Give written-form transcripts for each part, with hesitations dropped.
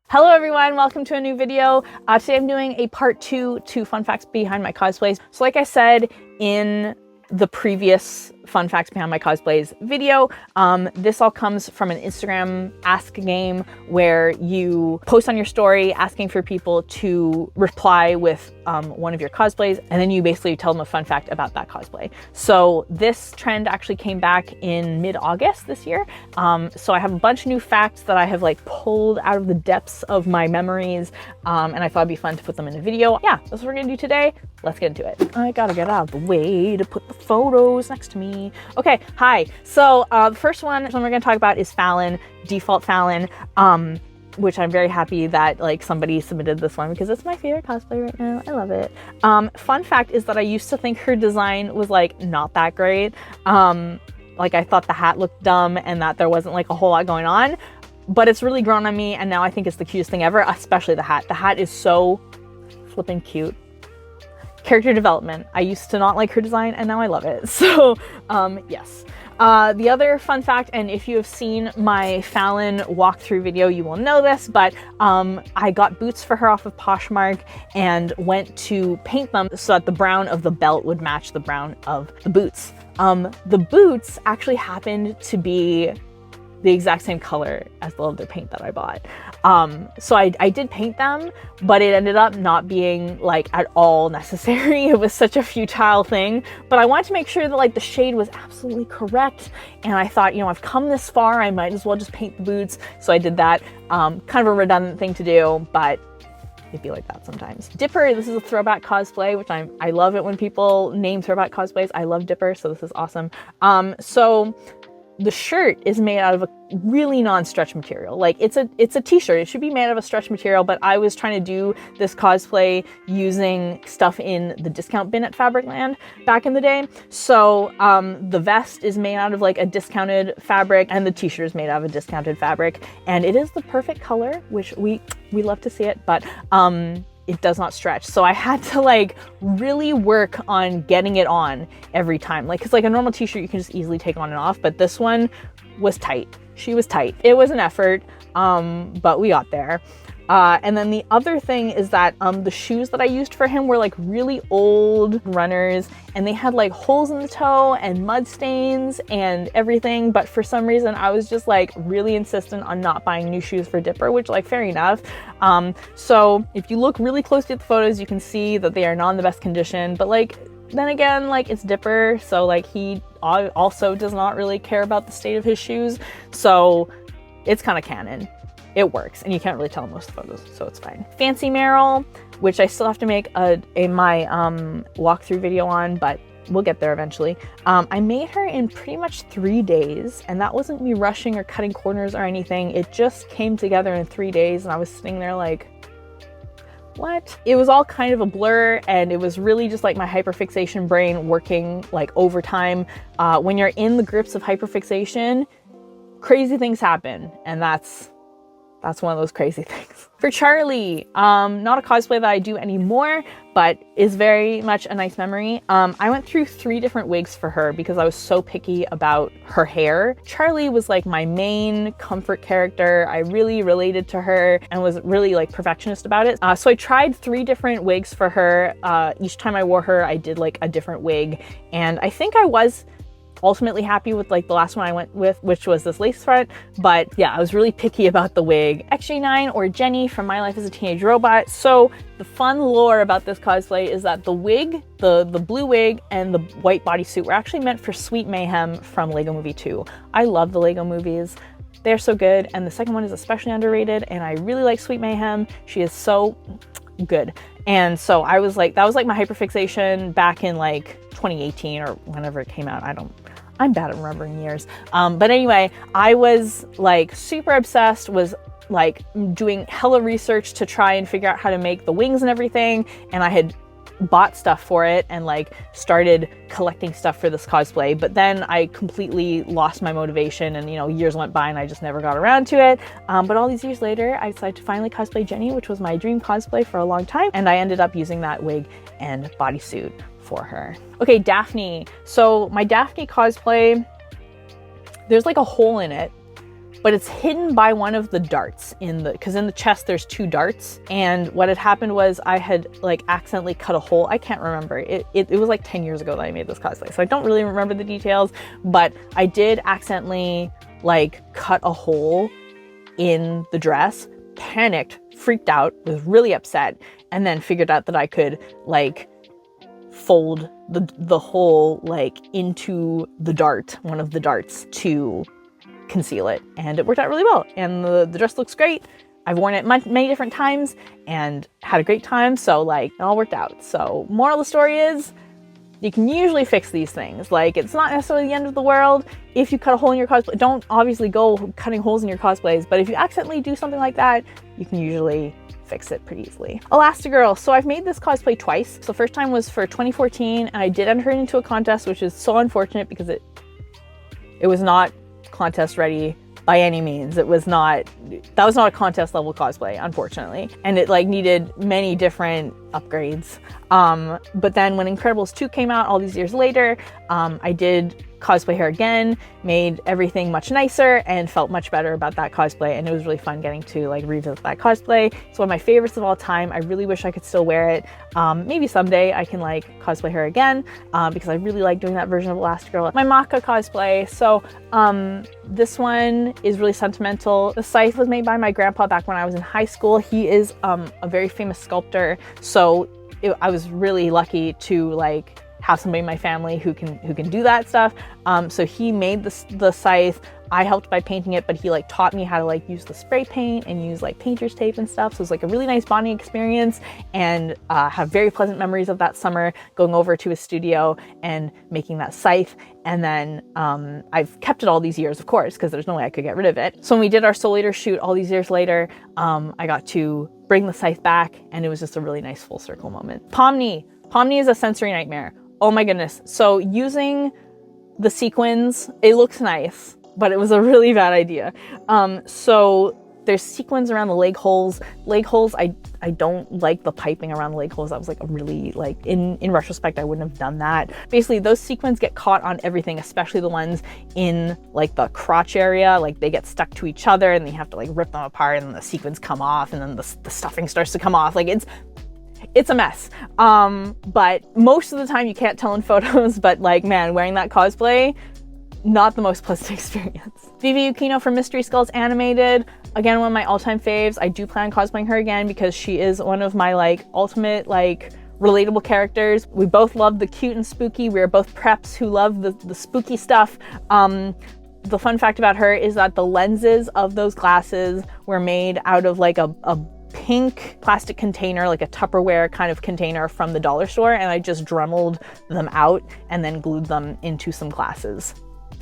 Hello everyone, welcome to a new video. Today I'm doing a part 2 to fun facts behind my cosplays. So like I said in the previous fun facts behind my cosplays video, this all comes from an Instagram ask game where you post on your story asking for people to reply with one of your cosplays, and then you basically tell them a fun fact about that cosplay. So this trend actually came back in mid-August this year. So I have a bunch of new facts that I have like pulled out of the depths of my memories, and I thought it'd be fun to put them in a video. Yeah, that's what we're gonna do today. Let's get into it. I gotta get out of the way to put the photos next to me. Okay, hi. So the first one we're gonna talk about is Fallon Default Fallon, which I'm very happy that like somebody submitted this one because it's my favorite cosplay right now. I love it. Fun fact is that I used to think her design was like not that great. Like I thought the hat looked dumb and that there wasn't like a whole lot going on, but it's really grown on me and now I think it's the cutest thing ever, especially the hat. The hat is so flippin' cute. Character development. I used to not like her design and now I love it. So yes. The other fun fact, and if you have seen my Fallon walkthrough video, you will know this, but I got boots for her off of Poshmark and went to paint them so that the brown of the belt would match the brown of the boots. The boots actually happened to be the exact same color as the leather paint that I bought. So I did paint them, but it ended up not being like at all necessary. It was such a futile thing, but I wanted to make sure that like the shade was absolutely correct. And I thought, you know, I've come this far, I might as well just paint the boots. So I did that. Kind of a redundant thing to do, but it'd be like that sometimes. Dipper, this is a throwback cosplay, which I love it when people name throwback cosplays. I love Dipper, so this is awesome. So the shirt is made out of a really non-stretch material. Like it's a t-shirt. It should be made out of a stretch material, but I was trying to do this cosplay using stuff in the discount bin at Fabricland back in the day. So the vest is made out of like a discounted fabric and the t-shirt is made out of a discounted fabric. And it is the perfect color, which we love to see it, but it does not stretch. So I had to like really work on getting it on every time. Like, cause like a normal t-shirt you can just easily take on and off, but this one was tight. She was tight. It was an effort, but we got there. And then the other thing is that the shoes that I used for him were like really old runners and they had like holes in the toe and mud stains and everything. But for some reason I was just like really insistent on not buying new shoes for Dipper, which like fair enough. So if you look really closely at the photos, you can see that they are not in the best condition, but like, then again, like it's Dipper. So like he also does not really care about the state of his shoes. So it's kind of canon. It works, and you can't really tell in most photos, so it's fine. Fancy Meryl, which I still have to make my walkthrough video on, but we'll get there eventually. I made her in pretty much 3 days, and that wasn't me rushing or cutting corners or anything. It just came together in 3 days, and I was sitting there like, what? It was all kind of a blur, and it was really just like my hyperfixation brain working like overtime. When you're in the grips of hyperfixation, crazy things happen, and that's one of those crazy things. For Charlie, not a cosplay that I do anymore, but is very much a nice memory. I went through 3 different wigs for her because I was so picky about her hair. Charlie was like my main comfort character. I really related to her and was really like perfectionist about it. So I tried 3 different wigs for her. Each time I wore her, I did like a different wig. And I think I was ultimately happy with like the last one I went with, which was this lace front. But yeah, I was really picky about the wig. XJ9 or Jenny from My Life as a Teenage Robot. So the fun lore about this cosplay is that the wig, the blue wig and the white bodysuit were actually meant for Sweet Mayhem from Lego Movie 2. I love the Lego movies. They're so good. And the second one is especially underrated. And I really like Sweet Mayhem. She is so good. And so I was like, that was like my hyperfixation back in like 2018 or whenever it came out. I'm bad at remembering years. But anyway, I was like super obsessed, was like doing hella research to try and figure out how to make the wings and everything. And I had bought stuff for it and like started collecting stuff for this cosplay, but then I completely lost my motivation and, you know, years went by and I just never got around to it. But all these years later, I decided to finally cosplay Jenny, which was my dream cosplay for a long time. And I ended up using that wig and bodysuit for her. Okay, Daphne. So my Daphne cosplay, there's like a hole in it, but it's hidden by one of the darts because in the chest there's 2 darts. And what had happened was I had like accidentally cut a hole. I can't remember. It was like 10 years ago that I made this cosplay, so I don't really remember the details, but I did accidentally like cut a hole in the dress, panicked, freaked out, was really upset, and then figured out that I could like fold the hole like into the dart, one of the darts, to conceal it, and it worked out really well. And the dress looks great. I've worn it many different times and had a great time, so like it all worked out. So moral of the story is you can usually fix these things. Like, it's not necessarily the end of the world if you cut a hole in your cosplay. Don't obviously go cutting holes in your cosplays, but if you accidentally do something like that, you can usually fix it pretty easily. Elastigirl. So I've made this cosplay twice. So the first time was for 2014, and I did enter it into a contest, which is so unfortunate because it was not contest ready by any means. That was not a contest level cosplay, unfortunately. And it like needed many different upgrades. But then when Incredibles 2 came out all these years later, I did cosplay her again, made everything much nicer, and felt much better about that cosplay. And it was really fun getting to like revisit that cosplay. It's one of my favorites of all time. I really wish I could still wear it. Maybe someday I can like cosplay her again, because I really like doing that version of Elastigirl. My Maka cosplay. So this one is really sentimental. The Scythe was made by my grandpa back when I was in high school. He is a very famous sculptor, so I was really lucky to like have somebody in my family who can do that stuff. So he made the Scythe. I helped by painting it, but he like taught me how to like use the spray paint and use like painter's tape and stuff. So it was like a really nice bonding experience, and have very pleasant memories of that summer going over to his studio and making that Scythe. And then I've kept it all these years, of course, because there's no way I could get rid of it. So when we did our Soul Eater shoot all these years later, I got to bring the Scythe back, and it was just a really nice full circle moment. Pomni. Pomni is a sensory nightmare. Oh my goodness. So using the sequins, it looks nice, but it was a really bad idea. So there's sequins around the leg holes. Leg holes, I don't like the piping around the leg holes. That was like a really, like, in retrospect, I wouldn't have done that. Basically, those sequins get caught on everything, especially the ones in like the crotch area. Like they get stuck to each other, and you have to like rip them apart, and the sequins come off, and then the stuffing starts to come off. Like it's a mess. But most of the time you can't tell in photos, but like, man, wearing that cosplay, not the most pleasant experience. Vivi from Mystery Skulls Animated, again, one of my all-time faves. I do plan on cosplaying her again because she is one of my like ultimate like relatable characters. We both love the cute and spooky. We're both preps who love the spooky stuff. The fun fact about her is that the lenses of those glasses were made out of like a pink plastic container, like a Tupperware kind of container from the dollar store, and I just dremeled them out and then glued them into some glasses.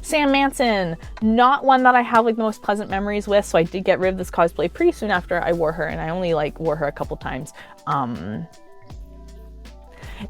Sam Manson, not one that I have like the most pleasant memories with, so I did get rid of this cosplay pretty soon after I wore her, and I only like wore her a couple times.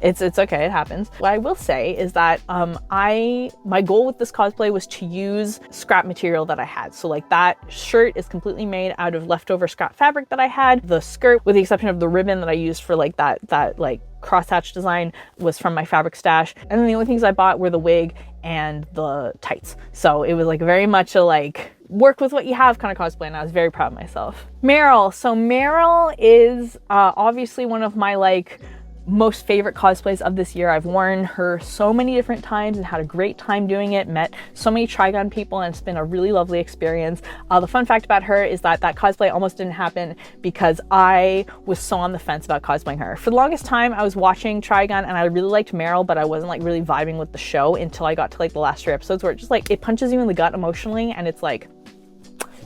It's okay, it happens. What I will say is that my goal with this cosplay was to use scrap material that I had. So like that shirt is completely made out of leftover scrap fabric that I had. The skirt, with the exception of the ribbon that I used for like that like crosshatch design, was from my fabric stash. And then the only things I bought were the wig and the tights. So it was like very much a like work with what you have kind of cosplay, and I was very proud of myself. Meryl. So Meryl is obviously one of my like most favorite cosplays of this year. I've worn her so many different times and had a great time doing it, met so many Trigon people, and it's been a really lovely experience. The fun fact about her is that cosplay almost didn't happen because I was so on the fence about cosplaying her. For the longest time, I was watching Trigon and I really liked Meryl, but I wasn't like really vibing with the show until I got to like the last 3 episodes where it just like, it punches you in the gut emotionally, and it's like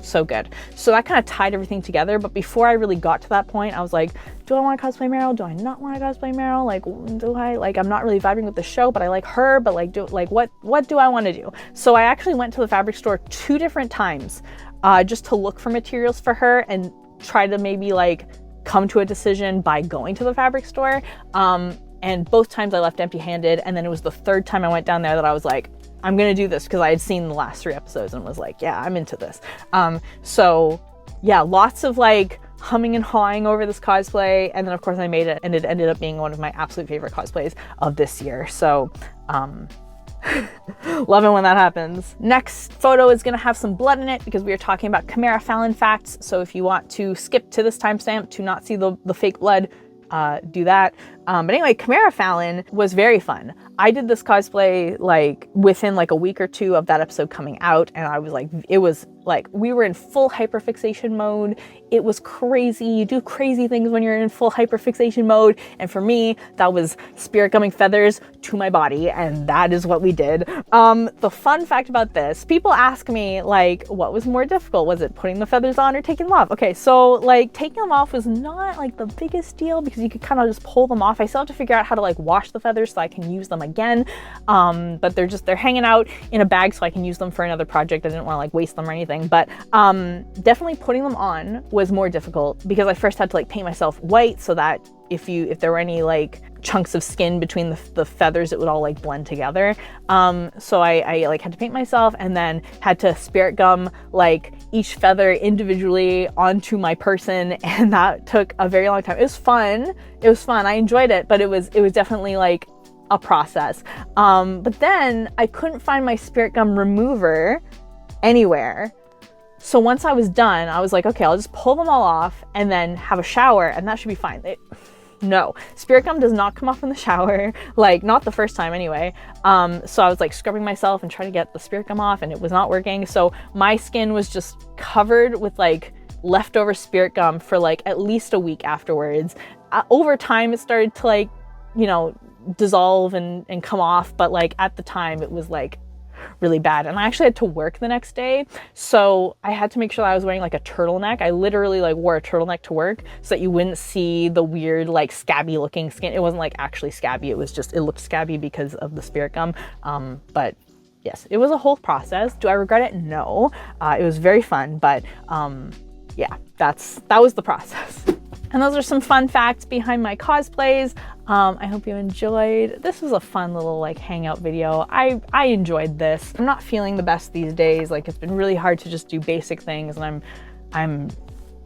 so good. So that kind of tied everything together. But before I really got to that point, I was like, do I want to cosplay Meryl? Do I not want to cosplay Meryl? Like, do I, like, I'm not really vibing with the show, but I like her, but like, what do I want to do? So I actually went to the fabric store 2 different times, just to look for materials for her and try to maybe like come to a decision by going to the fabric store. And both times I left empty-handed. And then it was the 3rd time I went down there that I was like, I'm gonna do this, because I had seen the last 3 episodes and was like, yeah, I'm into this. So yeah, lots of like humming and hawing over this cosplay, and then of course I made it, and it ended up being one of my absolute favorite cosplays of this year. So Loving when that happens. Next photo is gonna have some blood in it because we are talking about Chima Fallon facts. So if you want to skip to this timestamp to not see the fake blood, do that. But anyway, Chima Fallon was very fun. I did this cosplay like within like a week or two of that episode coming out, and I was like, it was like, we were in full hyperfixation mode. It was crazy. You do crazy things when you're in full hyperfixation mode. And for me, that was spirit gumming feathers to my body. And that is what we did. The fun fact about this, people ask me like, what was more difficult? Was it putting the feathers on or taking them off? Okay, so like taking them off was not like the biggest deal because you could kind of just pull them off. I still have to figure out how to like wash the feathers so I can use them again. But they're hanging out in a bag so I can use them for another project. I didn't want to like waste them or anything. But definitely putting them on was more difficult because I first had to like paint myself white so that if there were any like chunks of skin between the feathers, it would all like blend together. So I like had to paint myself and then had to spirit gum like each feather individually onto my person, and that took a very long time. It was fun. It was fun. I enjoyed it, but it was definitely like a process. But then I couldn't find my spirit gum remover anywhere. So once I was done, I was like, okay, I'll just pull them all off and then have a shower and that should be fine. No, spirit gum does not come off in the shower, like not the first time anyway. So I was like scrubbing myself and trying to get the spirit gum off and it was not working. So my skin was just covered with like leftover spirit gum for like at least a week afterwards. Over time, it started to like, you know, dissolve and come off. But like at the time it was like really bad, and I actually had to work the next day, so I had to make sure that I was wearing like a turtleneck. I literally like wore a turtleneck to work so that you wouldn't see the weird like scabby looking skin. It wasn't like actually scabby, it was just, it looked scabby because of the spirit gum. But yes, it was a whole process. Do I regret it? No. It was very fun, but yeah, that was the process. And those are some fun facts behind my cosplays. I hope you enjoyed. This was a fun little like hangout video. I enjoyed this. I'm not feeling the best these days. Like it's been really hard to just do basic things, and I'm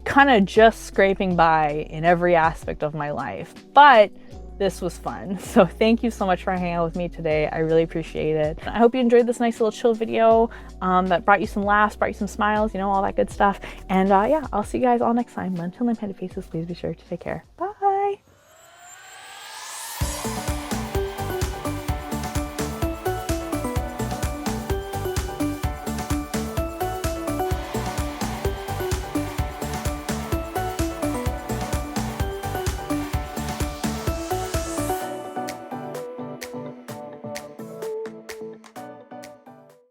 kind of just scraping by in every aspect of my life. But this was fun. So thank you so much for hanging out with me today. I really appreciate it. I hope you enjoyed this nice little chill video that brought you some laughs, brought you some smiles, you know, all that good stuff. And yeah, I'll see you guys all next time. Until then, Panda Faces, please be sure to take care. Bye.